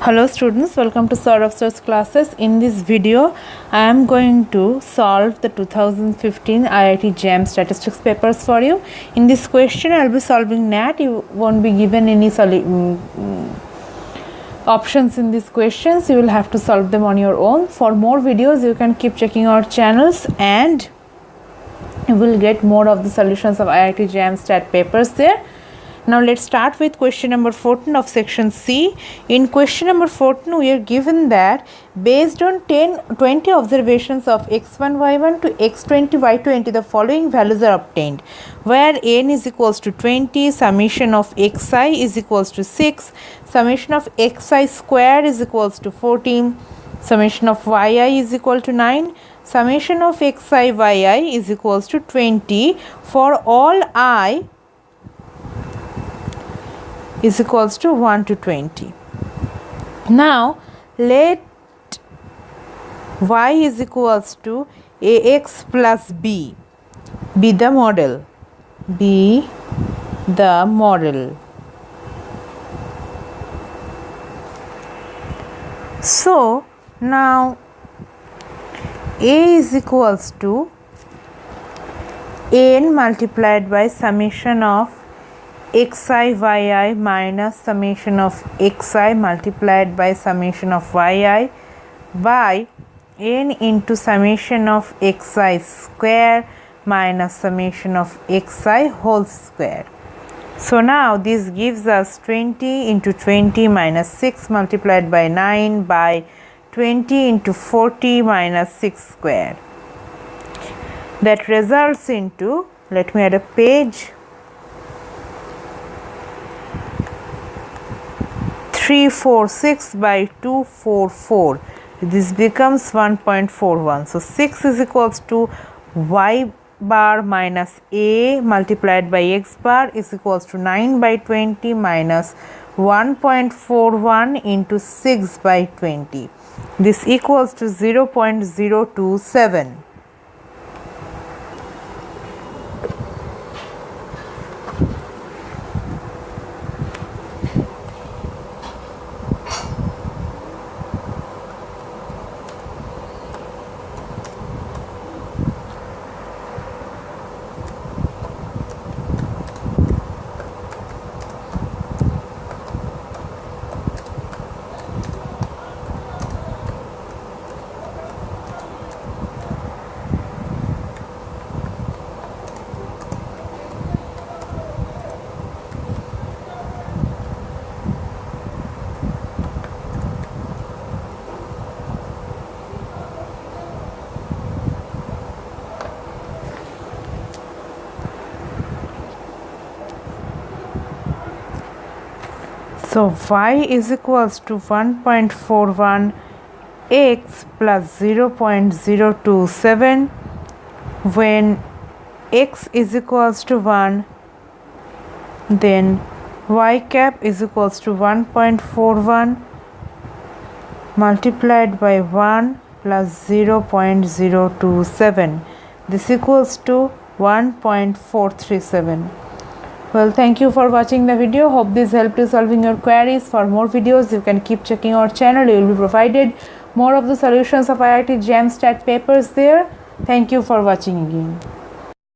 Hello students, welcome to Sir of Stars classes. In this video, I am going to solve the 2015 IIT JAM statistics papers for you. In this question, I will be solving NAT. You won't be given any options in these questions. You will have to solve them on your own. For more videos, you can keep checking our channels and you will get more of the solutions of IIT JAM stat papers there. Now let's start with question number 14 of section C. In question number 14, we are given that based on 20 observations of x1 y1 to x20 y20, the following values are obtained, where n is equals to 20, summation of xi is equals to 6, summation of xi square is equals to 14, summation of yi is equal to 9, summation of xi yi is equals to 20 for all I is equals to 1 to 20. Now let y is equals to ax plus b be the model. So now a is equals to n multiplied by summation of xi yi minus summation of xi multiplied by summation of yi by n into summation of xi square minus summation of xi whole square. So now this gives us 20 into 20 minus 6 multiplied by 9 by 20 into 40 minus 6 square. That results into, let me add a page, 346 by 244. This becomes 1.41. So 6 is equals to y bar minus a multiplied by x bar is equals to 9 by 20 minus 1.41 into 6 by 20. This equals to 0.027. So y is equals to 1.41 x plus 0.027 when x is equals to 1, then y cap is equals to 1.41 multiplied by 1 plus 0.027. This equals to 1.437. Well, thank you for watching the video. Hope this helped you solving your queries. For more videos, you can keep checking our channel. You will be provided more of the solutions of IIT JAM stat papers there. Thank you for watching again.